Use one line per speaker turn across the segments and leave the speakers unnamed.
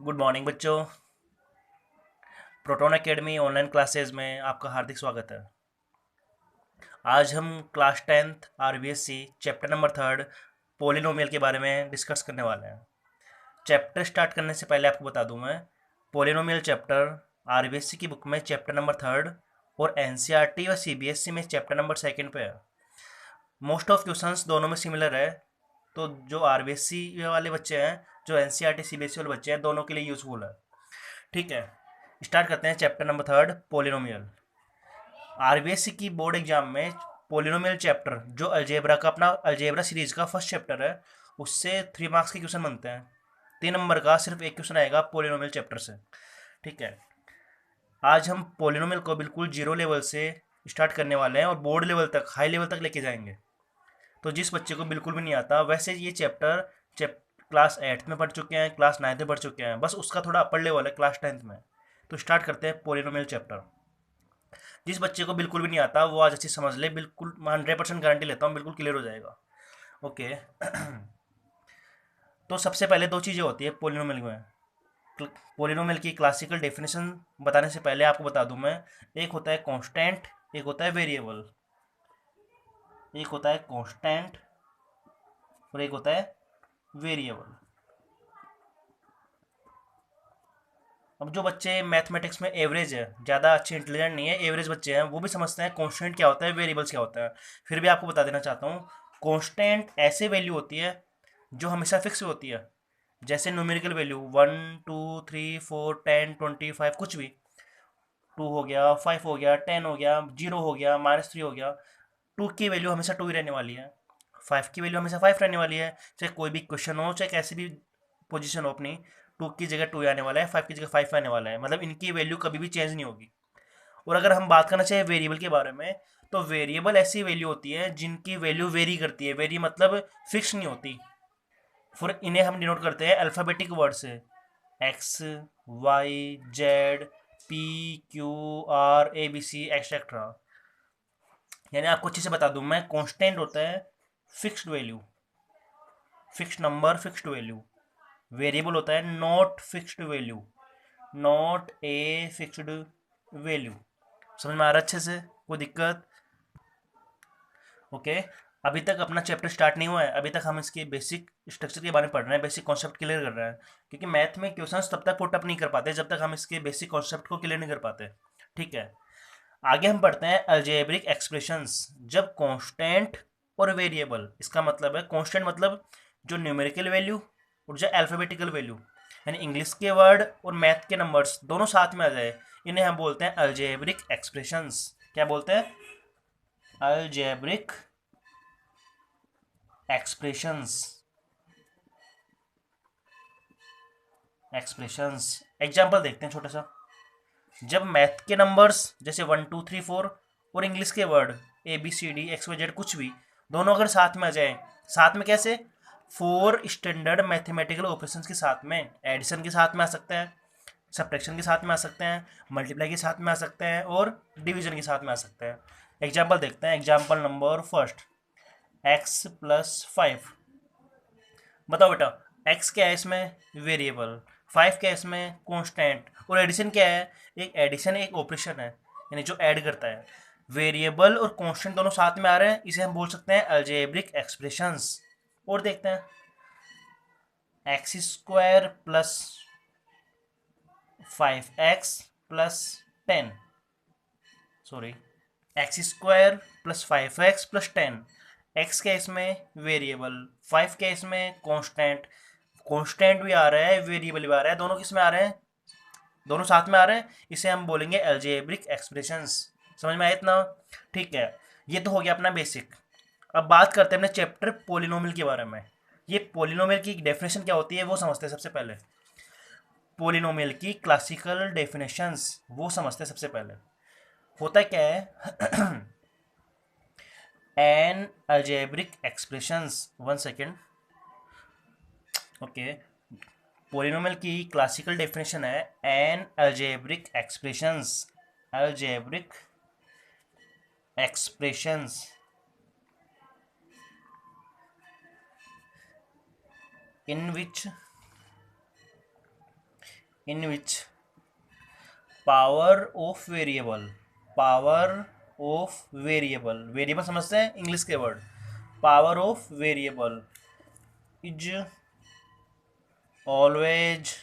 Good morning बच्चों। Proton academy online classes में आपका हार्दिक स्वागत है। आज हम class 10th RBSC chapter number 3 polynomial के बारे में डिस्कस करने वाले हैं। चैप्टर स्टार्ट करने से पहले आपको बता दूं मैं, पोलिनोमियल चैप्टर आरबीएससी की बुक में चैप्टर नंबर 3 और एनसीईआरटी और सीबीएसई में चैप्टर नंबर 2 पे है। मोस्ट ऑफ क्वेश्चंस दोनों में सिमिलर है, तो जो आरबीएससी वाले बच्चे हैं, जो एनसीईआरटी सीबीएसई वाले बच्चे हैं, दोनों के लिए यूजफुल है। ठीक है, स्टार्ट करते हैं चैप्टर नंबर 3 पोलिनोमियल। आरबीएससी की बोर्ड एग्जाम में पोलिनोमियल चैप्टर, जो अलजेब्रा का अपना अलजेब्रा सीरीज का फर्स्ट चैप्टर है, उससे 3 मार्क्स के क्वेश्चन बनते हैं। 3 नंबर का सिर्फ एक क्वेश्चन आएगा पोलिनोमियल चैप्टर से। ठीक है, आज हम पोलिनोमियल को बिल्कुल जीरो लेवल से स्टार्ट करने वाले हैं और बोर्ड लेवल तक, हाई लेवल तक लेके जाएंगे। तो जिस बच्चे को बिल्कुल भी नहीं आता, वैसे ये चैप्टर क्लास 8 में पढ़ चुके हैं, क्लास 9 में पढ़ चुके हैं, बस उसका थोड़ा अपर लेवल है क्लास 10th में। तो स्टार्ट करते हैं पोलिनोमियल चैप्टर। जिस बच्चे को बिल्कुल भी नहीं आता वो आज अच्छी समझ ले, बिल्कुल 100% गारंटी लेता हूँ, बिल्कुल क्लियर हो जाएगा। ओके। तो सबसे पहले दो चीज़ें होती है पोलिनोमियल में। पोलिनोमियल की क्लासिकल डेफिनेशन बताने से पहले आपको बता दूं मैं, एक होता है कांस्टेंट, एक होता है वेरिएबल। एक होता है कांस्टेंट और एक होता है वेरिएबल। अब जो बच्चे मैथमेटिक्स में एवरेज है, ज़्यादा अच्छे इंटेलिजेंट नहीं है, एवरेज बच्चे हैं, वो भी समझते हैं कांस्टेंट क्या होता है, वेरिएबल्स क्या होता है। फिर भी आपको बता देना चाहता हूँ, कांस्टेंट ऐसे वैल्यू होती है जो हमेशा फिक्स होती है। जैसे न्यूमेरिकल वैल्यू 1 2 3 4 10 25, कुछ भी। 2 हो गया, 5 हो गया, 10 हो गया, 0 हो गया, -3 हो गया। 2 की वैल्यू हमेशा 2 ही रहने वाली है। 5 की वैल्यू हमेशा 5 रहने वाली है। चाहे कोई भी क्वेश्चन हो, चाहे कैसी भी पोजीशन हो अपनी, 2 की जगह 2 आने वाला है, 5 की जगह 5 आने वाला है। मतलब इनकी वैल्यू कभी भी चेंज नहीं होगी। और अगर हम बात करना चाहें वेरिएबल के बारे में, तो वेरिएबल ऐसी वैल्यू होती है जिनकी वैल्यू वेरी करती है। वेरी मतलब फिक्स नहीं होती। फिर इन्हें हम डिनोट करते हैं अल्फ़ाबेटिक वर्ड से, X, Y, Z, P, Q, R, A B C etcetera. यानी आपको अच्छे से बता दूं मैं, कांस्टेंट होता है fixed value, fixed number, fixed value. Variable होता है not fixed value, not a fixed value. समझ में आ रहा है अच्छे से? कोई दिक्कत? ओके। अभी तक अपना चैप्टर स्टार्ट नहीं हुआ है, अभी तक हम इसके बेसिक स्ट्रक्चर के बारे में पढ़ रहे हैं, बेसिक कॉन्सेप्ट क्लियर कर रहे हैं। क्योंकि मैथ में क्वेश्चंस तब तक पुट अप नहीं कर पाते जब तक हम इसके बेसिक कॉन्सेप्ट को क्लियर नहीं कर पाते। ठीक है, आगे हम पढ़ते हैं अलजेब्रिक एक्सप्रेशंस। जब कांस्टेंट और वेरिएबल, इसका मतलब है कांस्टेंट मतलब जो न्यूमेरिकल वैल्यू और जो अल्फाबेटिकल वैल्यू, यानी इंग्लिश के वर्ड और मैथ के नंबर्स दोनों साथ में आ जाए, इन्हें हम बोलते हैं अलजेब्रिक एक्सप्रेशंस। क्या बोलते हैं? Algebraic expressions. एक्सप्रेशंस एग्जाम्पल देखते हैं छोटा सा। जब मैथ के नंबर्स जैसे 1 2 3 4 और इंग्लिश के वर्ड ABCD XYZ कुछ भी, दोनों अगर साथ में आ जाए, साथ में कैसे? 4 स्टैंडर्ड मैथमेटिकल ऑपरेशंस के साथ में, एडिशन के साथ में आ सकते हैं, सब्ट्रैक्शन के साथ में आ सकते हैं, मल्टीप्लाई के साथ में आ सकते हैं और डिवीजन के साथ में आ सकते हैं। एग्जाम्पल देखते हैं। Example number first, x+5। बताओ बेटा, x क्या है इसमें? वेरिएबल। 5 क्या है इसमें? कांस्टेंट। और एडिशन क्या है? एक एडिशन एक ऑपरेशन है, यानी जो ऐड करता है। वेरिएबल और कांस्टेंट दोनों साथ में आ रहे हैं, इसे हम बोल सकते हैं अलजेब्रिक एक्सप्रेशंस। और देखते हैं, x² + 5x + 10, sorry, x² + 5x + 10। X क्या है इसमें? वेरिएबल। 5 क्या है इसमें? कांस्टेंट। कांस्टेंट भी आ रहा है, वेरिएबल भी आ रहा है, दोनों किस में आ रहे हैं? दोनों साथ में आ रहे हैं, इसे हम बोलेंगे अलजेब्रिक एक्सप्रेशंस। समझ में आया इतना? ठीक है, ये तो हो गया अपना बेसिक। अब बात करते हैं अपने चैप्टर पोलिनोमियल के बारे में। ये पोलिनोमियल की डेफिनेशन क्या होती है वो समझते हैं सबसे पहले। पोलिनोमियल की क्लासिकल डेफिनेशंस वो समझते हैं सबसे पहले। होता क्या है? An algebraic expressions, 1 second. Okay, polynomial की क्लासिकल डेफिनेशन है an algebraic expressions, algebraic expressions in which in which power of variable, power of variable, variable समझते हैं इंग्लिश के word, power of variable is always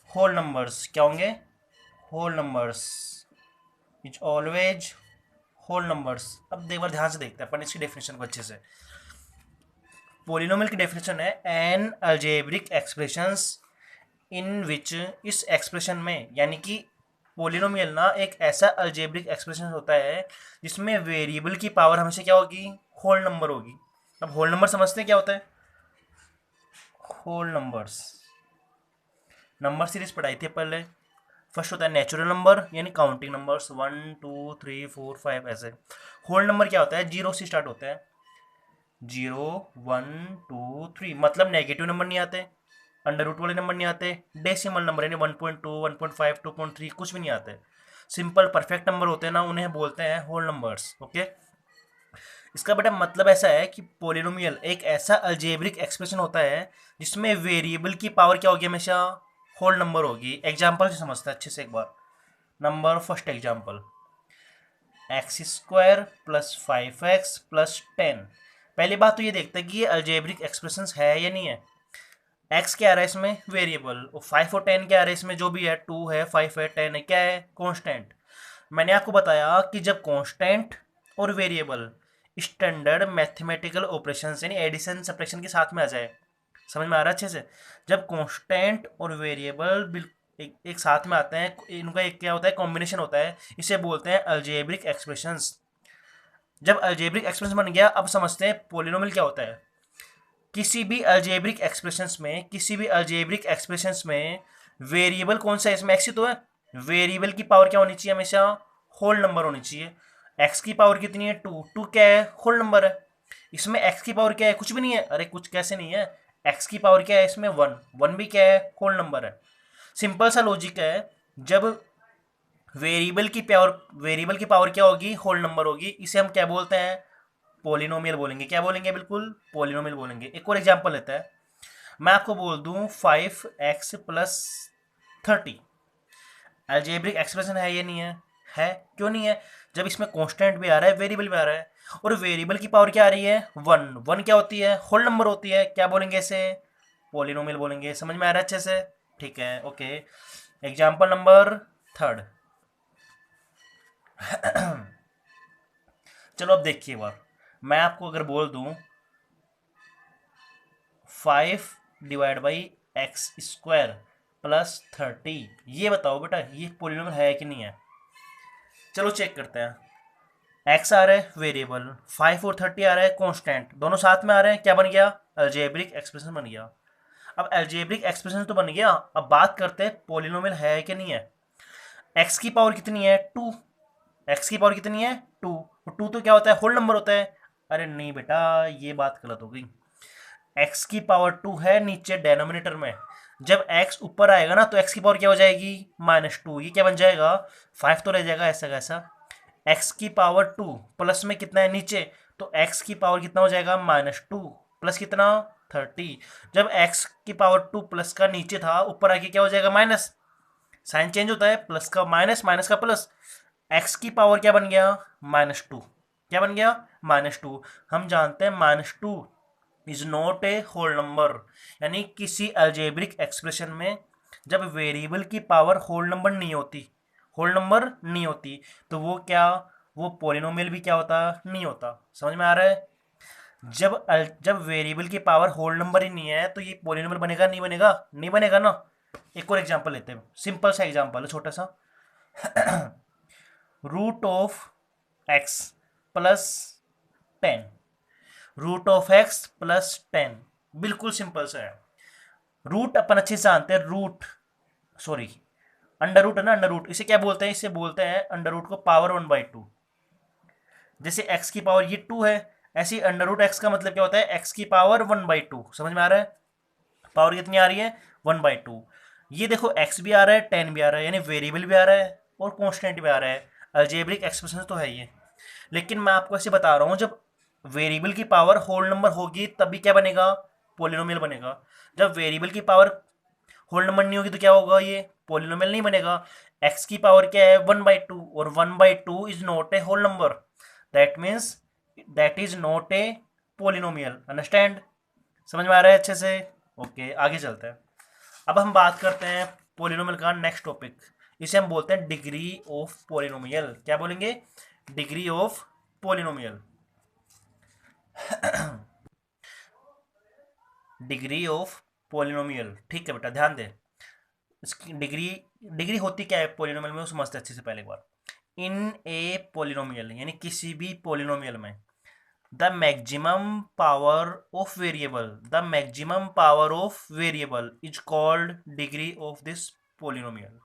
whole numbers, क्या होंगे, whole numbers, is always whole numbers. अब एक बार ध्यान से देखते हैं अपन इसकी डेफिनेशन को अच्छे से। पोलिनोमियल की डेफिनेशन है एन अलजेब्रिक एक्सप्रेशंस इन विच, इस एक्सप्रेशन में यानी कि पोलिनोमियल ना एक ऐसा अलजेब्रिक एक्सप्रेशन होता है जिसमें वेरिएबल की पावर हमेशा क्या होगी, होल नंबर होगी। अब होल नंबर समझते हैं क्या होता है, होल नंबर्स, नंबर सीरीज पढ़ाई थी पहले। फर्स्ट होता है नेचुरल नंबर यानी काउंटिंग नंबर्स 1 2 3 4 5 ऐसे। होल नंबर क्या होता है, जीरो से स्टार्ट होता है, 0 1 2 3, मतलब नेगेटिव नंबर नहीं आते, अंडर रूट वाले नंबर नहीं आते, डेसिमल नंबर यानी 1.2 1.5 2.3 कुछ भी नहीं आते। सिंपल परफेक्ट नंबर होते हैं ना, उन्हें बोलते हैं होल नंबर्स। ओके, इसका बेटा मतलब ऐसा है कि पोलिनोमियल एक ऐसा अलजेब्रिक एक्सप्रेशन होता है जिसमें वेरिएबल की पावर क्या होगी, हमेशा होल नंबर होगी। एग्जाम्पल से समझते हैं अच्छे से एक बार। Number first example, x square plus 5x plus 10। पहली बात तो ये देखते हैं कि ये अलजेब्रिक एक्सप्रेशन है या नहीं है। एक्स क्या आ रहा है इसमें, वेरिएबल, और 5 और 10 क्या आ रहा है इसमें, जो भी है 2 है 5 है 10 है, क्या है, कांस्टेंट। मैंने आपको बताया कि जब कांस्टेंट और वेरिएबल स्टैंडर्ड मैथमेटिकल ऑपरेशंस यानी एडिशन सब्ट्रैक्शन के साथ में आ जाए, समझ में आ रहा है अच्छे से। जब कांस्टेंट और वेरिएबल एक साथ में आते हैं, इनका एक क्या होता है, कॉम्बिनेशन होता है, इसे बोलते हैं अलजेब्रिक एक्सप्रेशंस। जब अलजेब्रिक एक्सप्रेशन बन गया, अब समझते हैं पोलिनोमियल क्या होता है। किसी भी अलजेब्रिक एक्सप्रेशंस में, किसी भी अलजेब्रिक एक्सप्रेशंस में वेरिएबल कौन सा है, इसमें एक्स ही तो है, वेरिएबल की पावर क्या होनी चाहिए, हमेशा होल नंबर होनी चाहिए। एक्स की पावर कितनी है, टू, टू क्या है, होल नंबर है। इसमें एक्स की पावर क्या है, कुछ भी नहीं है, अरे कुछ कैसे नहीं है, एक्स की पावर क्या है इसमें, वन, वन भी क्या है, होल नंबर है। सिंपल सा लॉजिक है, जब वेरिएबल की पावर क्या होगी, होल नंबर होगी, इसे हम क्या बोलते हैं, पोलिनोमियल बोलेंगे। क्या बोलेंगे, बिल्कुल पोलिनोमियल बोलेंगे। एक और एग्जांपल लेते हैं, मैं आपको बोल दूं 5x प्लस 30, अलजेब्रिक एक्सप्रेशन है ये नहीं है, है क्यों नहीं है, जब इसमें कांस्टेंट भी आ रहा है, वेरिएबल भी आ रहा है, और वेरिएबल की पावर क्या आ रही है, वन, वन क्या होती है, होल नंबर होती है, क्या बोलेंगे इसे, पोलिनोमियल बोलेंगे। समझ में आ रहा है अच्छे से, ठीक है, ओके। एग्जाम्पल नंबर थर्ड, चलो अब देखिए बार, मैं आपको अगर बोल दूं 5 divide by x square plus 30, ये बताओ बेटा ये पोलिनोमियल है कि नहीं है। चलो चेक करते हैं। एक्स आ रहा है वेरिएबल, 5 और 30 आ रहा है कांस्टेंट, दोनों साथ में आ रहे हैं, क्या बन गया, अलजेब्रिक एक्सप्रेशन बन गया। अब अलजेब्रिक एक्सप्रेशन तो बन गया, अब बात करते हैं पोलिनोमियल है कि नहीं है। एक्स की पावर कितनी है, टू, एक्स की पावर कितनी है, टू, टू तो क्या होता है, होल नंबर होता है। अरे नहीं बेटा, ये बात गलत हो गई। एक्स की पावर टू है नीचे डेनोमिनेटर में, जब एक्स ऊपर आएगा ना तो एक्स की पावर क्या हो जाएगी, -2, ये क्या बन जाएगा, 5 तो रह जाएगा ऐसा कैसा। एक्स की पावर टू प्लस में कितना है नीचे, तो एक्स की पावर कितना हो जाएगा, -2 प्लस कितना, 30। जब एक्स की पावर टू प्लस का नीचे था, ऊपर आके क्या हो जाएगा, माइनस, साइन चेंज होता है, प्लस का माइनस, माइनस का प्लस, एक्स की पावर क्या बन गया, -2, क्या बन गया, -2। हम जानते हैं -2 is not a whole number, यानी किसी अलजेब्रिक एक्सप्रेशन में जब वेरिएबल की पावर होल नंबर नहीं होती, होल नंबर नहीं होती, तो वो क्या, वो पोलिनोमियल भी क्या होता, नहीं होता। समझ में आ रहा है, जब वेरिएबल की पावर होल नंबर ही नहीं है तो ये पोलिनोमियल बनेगा, नहीं बनेगा, नहीं बनेगा ना। एक और एग्जांपल लेते हैं, सिंपल सा एग्जांपल है छोटा सा, root of X plus 10, root of X plus 10, बिल्कुल सिंपल सा है। रूट अपन अच्छे से जानते हैं, रूट, सॉरी, अंडर रूट है ना, अंडर रूट, इसे क्या बोलते हैं, इसे बोलते हैं अंडर रूट को पावर 1/2। जैसे एक्स की पावर ये 2 है, ऐसी अंडर रूट एक्स का मतलब क्या होता है, एक्स की पावर 1/2। समझ में आ रहा है, पावर कितनी आ रही है, 1/2। ये देखो एक्स भी आ रहा है, 10 भी आ रहा है, यानी वेरिएबल भी आ रहा है और कॉन्स्टेंट भी आ रहा है। अलजेब्रिक एक्सप्रेशन तो है ये, लेकिन मैं आपको ऐसे बता रहा हूँ, जब वेरिएबल की पावर होल नंबर होगी तभी क्या बनेगा, पोलिनोमियल बनेगा। जब वेरिएबल की पावर होल नंबर नहीं होगी तो क्या होगा, ये पोलिनोमियल नहीं बनेगा। एक्स की पावर क्या है 1/2, और 1/2 is not a whole number, that means that is not a polynomial. Understand, समझ में आ रहा है अच्छे से? ओके, आगे चलते हैं। अब हम बात करते हैं पोलिनोमियल का नेक्स्ट टॉपिक। इसे हम बोलते हैं डिग्री ऑफ पोलिनोमियल। क्या बोलेंगे? Degree of polynomial. Degree of polynomial, ठीक है बेटा, ध्यान दे। इसकी डिग्री, डिग्री होती क्या है पोलिनोमियल में, वो समझते हैं अच्छे से पहले एक बार। इन ए पोलिनोमियल, यानी किसी भी पोलिनोमियल में, the maximum power of variable, the maximum power of variable is called degree of this polynomial.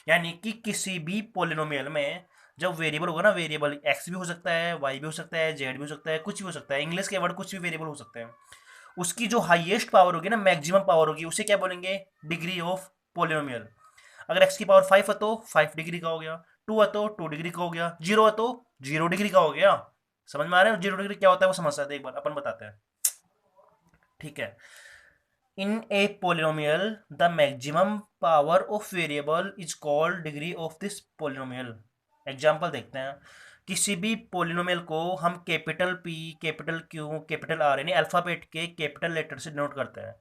यानी कि किसी भी पोलिनोमियल में जब वेरिएबल होगा ना, वेरिएबल एक्स भी हो सकता है, वाई भी हो सकता है, जेड भी हो सकता है, कुछ भी हो सकता है, इंग्लिश के वर्ड कुछ भी वेरिएबल हो सकते हैं, उसकी जो हाईएस्ट पावर होगी ना, मैक्सिमम पावर होगी, उसे क्या बोलेंगे? Degree of polynomial. अगर एक्स की पावर 5 है तो 5 डिग्री का हो गया, 2 है तो 2 डिग्री का हो गया, 0 है तो 0 डिग्री का हो गया। समझ में आ रहा है 0 डिग्री क्या होता है? वो समझ सकते हैं, एक बार अपन बताते हैं, ठीक है। In a polynomial the maximum power of variable is called degree of this polynomial. Example देखते हैं। किसी भी पोलिनोमियल को हम capital P, capital Q, capital R, यानी अल्फाबेट के कैपिटल लेटर से डिनोट करते हैं।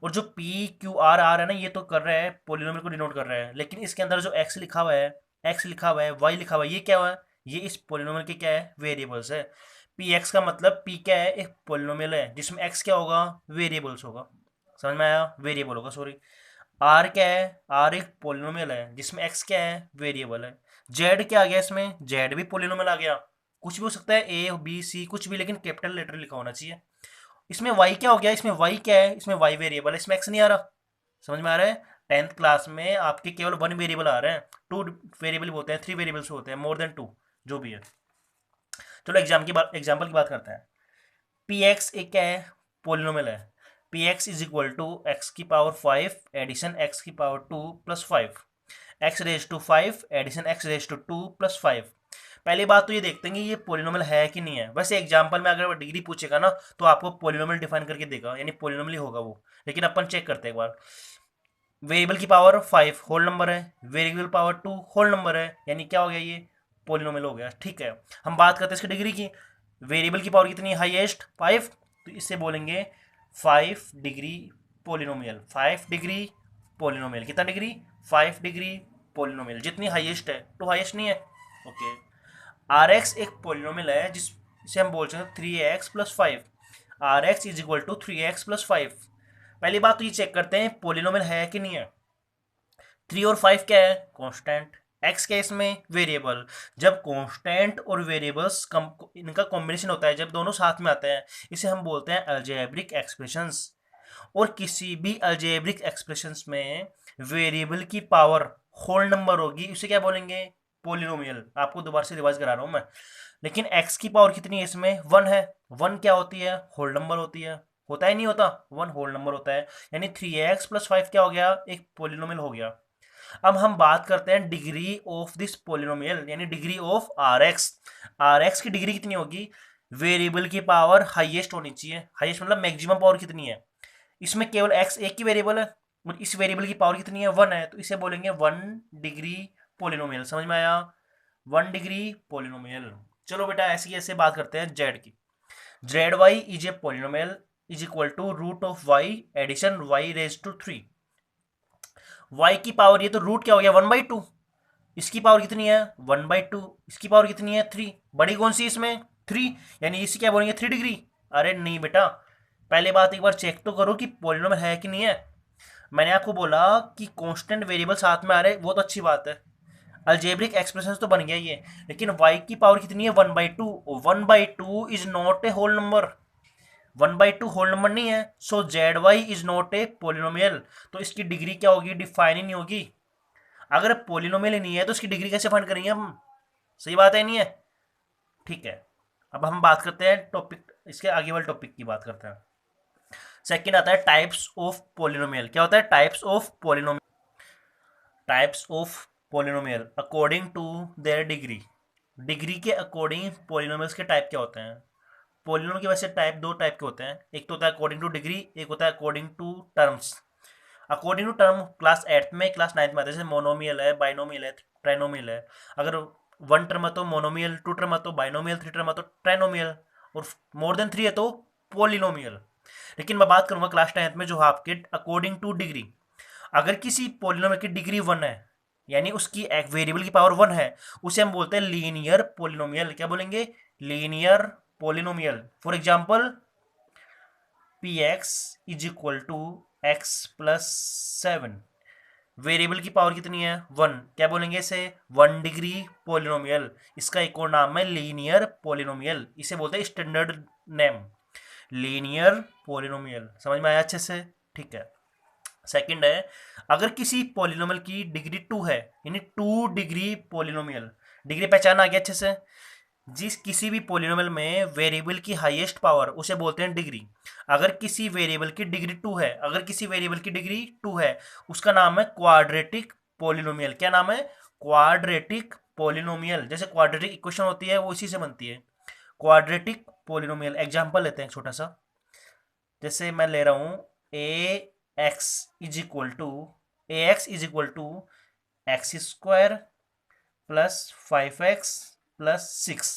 और जो पी क्यू आर आर है ना, ये तो कर रहा है पोलिनोमियल को डिनोट कर रहा है, लेकिन इसके अंदर जो एक्स लिखा हुआ है, एक्स लिखा हुआ है, वाई लिखा हुआ है, ये क्या हुआ है? ये इस पोलिनोमियल के क्या है? वेरिएबल्स है। पी एक्स का मतलब पी क्या है? एक पोलिनोमियल है जिसमें एक्स क्या होगा? वेरिएबल्स होगा। समझ में आया? वेरिएबल होगा, सॉरी। आर क्या है? आर एक पोलिनोमियल है जिसमें एक्स क्या है? वेरिएबल है। जेड क्या आ गया इसमें? जेड भी पोलिनोमियल आ गया। कुछ भी हो सकता है, ए बी सी कुछ भी, लेकिन कैपिटल लेटर लिखा होना चाहिए। इसमें वाई क्या हो गया? इसमें वाई क्या है? इसमें वाई वेरिएबल है, इसमें एक्स नहीं आ रहा। समझ में आ रहा है? 10th क्लास में आपके केवल 1 वेरिएबल आ रहे हैं, 2 वेरिएबल होते हैं, 3 वेरिएबल्स होते हैं, मोर देन 2, जो भी है। चलो एग्जाम्पल की बात करते हैं। पी एक्स एक क्या है? पोलिनोमियल है। P X is equal to X की पावर 5 एडिशन एक्स की power 2 plus 5, X raise to 5 addition X raise to 2 plus 5। पहली बात तो ये देखते हैं कि ये पोलिनोमियल है कि नहीं है। वैसे एग्जाम्पल में अगर वो डिग्री पूछेगा ना, तो आपको पोलिनोमियल डिफाइन करके देगा, यानी पोलिनोमियल ही होगा वो। लेकिन अपन चेक करते हैं एक बार। वेरिएबल की पावर 5 होल नंबर है, वेरिएबल पावर 2 होल नंबर है, यानी क्या हो गया? ये पोलिनोमियल हो गया, ठीक है। हम बात करते हैं इसकी डिग्री की। वेरिएबल की पावर कितनी है? हाईएस्ट 5, तो इससे बोलेंगे 5 डिग्री पोलिनोमियल। 5 डिग्री पोलिनोमियल, कितना डिग्री? 5 डिग्री पोलिनोमियल, जितनी हाईएस्ट है, टू हाईएस्ट नहीं है। ओके। आर एक्स एक पोलिनोमियल है जिसे हम बोल सकते हैं 3x plus 5। R X is equal to 3x plus 5। पहली बात तो ये चेक करते हैं पोलिनोमियल है कि नहीं है। 3 और 5 क्या है? कांस्टेंट। एक्स क्या है इसमें? वेरिएबल। जब कांस्टेंट और वेरिएबल्स इनका कॉम्बिनेशन होता है, जब दोनों साथ में आते हैं, इसे हम बोलते हैं अलजेब्रिक एक्सप्रेशंस। और किसी भी अलजेब्रिक एक्सप्रेशंस में वेरिएबल की पावर होल नंबर होगी, उसे क्या बोलेंगे? पोलिनोमियल। आपको दोबारा से रिवाइज करा रहा हूं मैं। लेकिन एक्स की पावर कितनी है इसमें? 1 है। 1 क्या होती है? होल नंबर होती है। होता है नहीं होता? 1 होल नंबर होता है, यानी 3x प्लस 5 क्या हो गया? एक पोलिनोमियल हो गया। अब हम बात करते हैं डिग्री ऑफ दिस पोलिनोमियल, यानी degree of R X. R X की डिग्री कितनी होगी? वेरिएबल की पावर हाईएस्ट होनी चाहिए। हाईएस्ट मतलब मैक्सिमम पावर कितनी है? इसमें केवल एक्स एक ही वेरिएबल है, और इस वेरिएबल की पावर कितनी है? 1 है, तो इसे बोलेंगे 1 डिग्री पोलिनोमियल। समझ में आया? 1 डिग्री पोलिनोमियल। चलो बेटा, ऐसी ऐसे बात करते हैं जेड की। Z Y is a polynomial is equal to root of Y addition Y raise to 3। Y की पावर, ये तो रूट क्या हो गया? 1/2। इसकी पावर कितनी है? 1/2। इसकी पावर कितनी है? 3। बड़ी कौन सी इसमें? 3, यानी इसी क्या बोलेंगे? 3 डिग्री। अरे नहीं बेटा, पहले बात एक बार चेक तो करो कि पोलिनोमियल है कि नहीं है। मैंने आपको बोला कि कांस्टेंट वेरिएबल साथ में आ रहे, वो तो अच्छी बात है, अलजेब्रिक एक्सप्रेशन तो बन गया ये। लेकिन y की पावर कितनी है? 1/2। 1/2 is not a whole number. 1/2 whole number नहीं है, so Z Y is not a polynomial. तो इसकी डिग्री क्या होगी? डिफाइन ही नहीं होगी। अगर पोलिनोमियल ही नहीं है तो इसकी डिग्री कैसे फाइंड करेंगे हम? सही बात है, नहीं है? ठीक है। अब हम बात करते हैं टॉपिक, इसके आगे वाले टॉपिक की बात करते हैं। सेकंड आता है टाइप्स ऑफ पोलिनोमियल। क्या होता है? Types of polynomial. Types of polynomial according to their degree. Degree के अकॉर्डिंग पोलिनोमियल्स के टाइप क्या होते हैं? पोलिनोमियल के वैसे टाइप, दो टाइप के होते हैं। एक तो होता है अकॉर्डिंग टू डिग्री, एक होता है according to terms. According to term class 8th में, क्लास 9th में आता है, जैसे मोनोमियल है, बाइनोमियल है, ट्राइनोमियल है। अगर 1 टर्म है तो मोनोमियल, 2 टर्म है तो बाइनोमियल, 3 टर्म है तो ट्राइनोमियल, और मोर देन 3 है तो पोलिनोमियल। लेकिन मैं बात करूंगा क्लास 10th में जो आपके अकॉर्डिंग टू डिग्री, अगर किसी पोलिनोमियल की डिग्री 1 है, यानी उसकी एक वेरिएबल की पावर 1 है, उसे हम बोलते हैं लीनियर पोलिनोमियल। क्या बोलेंगे? Linear polynomial. For example P X is equal to X plus 7, variable की पावर कितनी है? 1। क्या बोलेंगे इसे? 1 डिग्री पोलिनोमियल। इसका एक और नाम है लीनियर पोलिनोमियल, इसे बोलते हैं स्टैंडर्ड नेम लीनियर पोलिनोमियल। समझ में आया अच्छे से? ठीक है। सेकंड है, अगर किसी पोलिनोमियल की डिग्री 2 है, यानी 2 डिग्री पोलिनोमियल, डिग्री पहचाना आ गया अच्छे से? जिस किसी भी पोलिनोमियल में वेरिएबल की हाईएस्ट पावर, उसे बोलते हैं डिग्री। अगर किसी वेरिएबल की डिग्री 2 है, अगर किसी वेरिएबल की डिग्री 2 है, उसका नाम है क्वाड्रेटिक पोलिनोमियल। क्या नाम है? Quadratic polynomial. जैसे क्वाड्रेटिक इक्वेशन होती है वो इसी से बनती है, क्वाड्रेटिक पोलिनोमियल। एग्जांपल लेते हैं छोटा सा, जैसे मैं ले रहा हूं a x is equal to, a x is equal to x square plus 5x plus 6।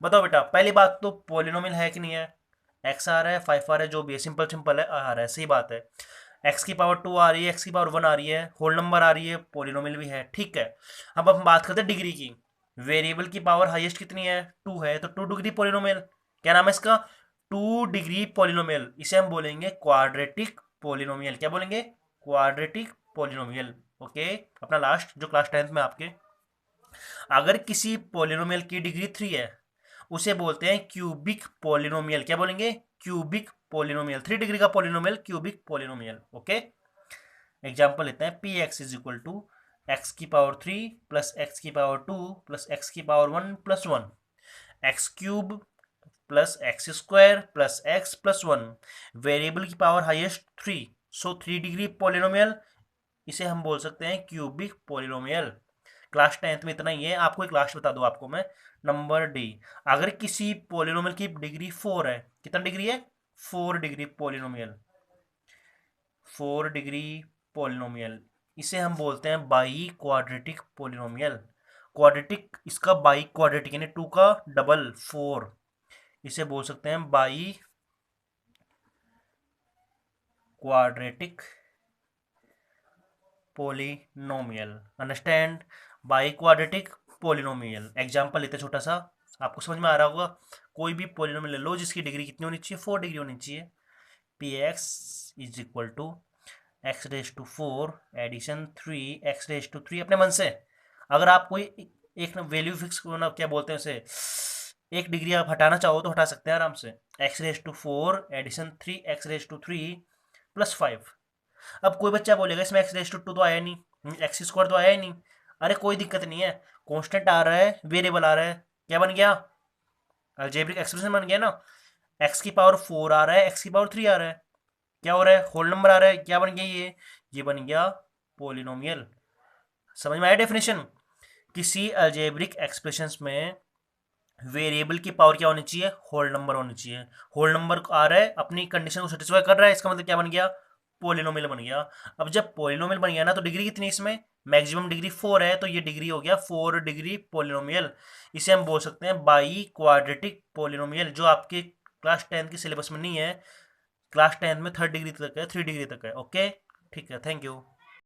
बताओ बेटा, पहली बात तो पोलिनोमियल है कि नहीं है? एक्स आ रहा है, 5 आ रहा है, जो भी है, सिंपल सिंपल है, आ रहा है, सही बात है। एक्स की पावर 2 आ रही है, एक्स की पावर 1 आ रही है, होल नंबर आ रही है, पोलिनोमियल भी है, ठीक है। अब हम बात करते हैं डिग्री की। वेरिएबल की पावर हाईएस्ट कितनी है? 2 है, तो 2 डिग्री पोलिनोमियल। क्या नाम है इसका? 2 डिग्री पोलिनोमियल। इसे हम बोलेंगे क्वाड्रेटिक पोलिनोमियल। क्या बोलेंगे? Quadratic polynomial. ओके। अपना लास्ट जो क्लास 10th में आपके, अगर किसी पोलिनोमियल की डिग्री 3 है, उसे बोलते हैं क्यूबिक पोलिनोमियल। क्या बोलेंगे? Cubic polynomial. 3 डिग्री का polynomial cubic polynomial. Okay. Example लेते हैं, P X is equal to X की पावर 3 प्लस एक्स की पावर 2 प्लस एक्स की power 1 plus 1, X cube plus X square plus X plus 1। Variable की power highest 3, so 3 degree polynomial. इसे हम बोल सकते हैं क्यूबिक पोलिनोमियल। क्लास 10th में इतना ही है। आपको एक लास्ट बता दूं आपको मैं, नंबर डी। अगर किसी पोलिनोमियल की डिग्री 4 है, कितना डिग्री है? 4 डिग्री पोलिनोमियल, 4 डिग्री पोलिनोमियल, इसे हम बोलते हैं बाई क्वाड्रेटिक पोलिनोमियल। क्वाड्रेटिक, इसका बाई क्वाड्रेटिक यानी 2 का डबल 4, इसे बोल सकते हैं by quadratic polynomial. Understand? By quadratic polynomial. Example लेते छोटा सा, आपको समझ में आ रहा होगा। कोई भी पोलिनोमियल ले लो जिसकी डिग्री कितनी होनी चाहिए? 4 डिग्री होनी चाहिए। P X is equal to X raise to 4 addition 3 X raise to 3। अपने मन से अगर आप कोई एक वैल्यू फिक्स ना, क्या बोलते हैं उसे, एक डिग्री आप हटाना चाहो तो हटा सकते हैं आराम से। X raise to 4 addition 3 X raise to 3 plus 5। अब कोई बच्चा बोलेगा इसमें एक्स रेज टू 2 तो आया नहीं, एक्स स्क्वायर तो आया ही नहीं। अरे कोई दिक्कत नहीं है, कांस्टेंट आ रहा है, वेरिएबल आ रहा है, क्या बन गया? अलजेब्रिक एक्सप्रेशन बन गया ना। एक्स की पावर 4 आ रहा है, एक्स की पावर 3 आ रहा है, क्या हो रहा है? होल नंबर आ रहा है, क्या बन गया ये बन गया पोलिनोमियल। समझ में आया डेफिनेशन? किसी अलजेब्रिक एक्सप्रेशंस में वेरिएबल की पावर क्या होनी चाहिए? होल नंबर होनी चाहिए। होल नंबर आ रहा है, अपनी कंडीशन को सेटिस्फाई कर रहा है, इसका मतलब क्या बन गया? पोलिनोमियल बन गया। अब जब पोलिनोमियल बन गया ना, तो डिग्री कितनी इसमें? मैक्सिमम डिग्री 4 है, तो ये डिग्री हो गया 4 डिग्री पोलिनोमियल। इसे हम बोल सकते हैं बाई क्वाड्रेटिक पोलिनोमियल, जो आपके क्लास 10 के सिलेबस में नहीं है। क्लास 10 में 3rd डिग्री तक है, 3 डिग्री तक है। ओके, ठीक है, थैंक यू।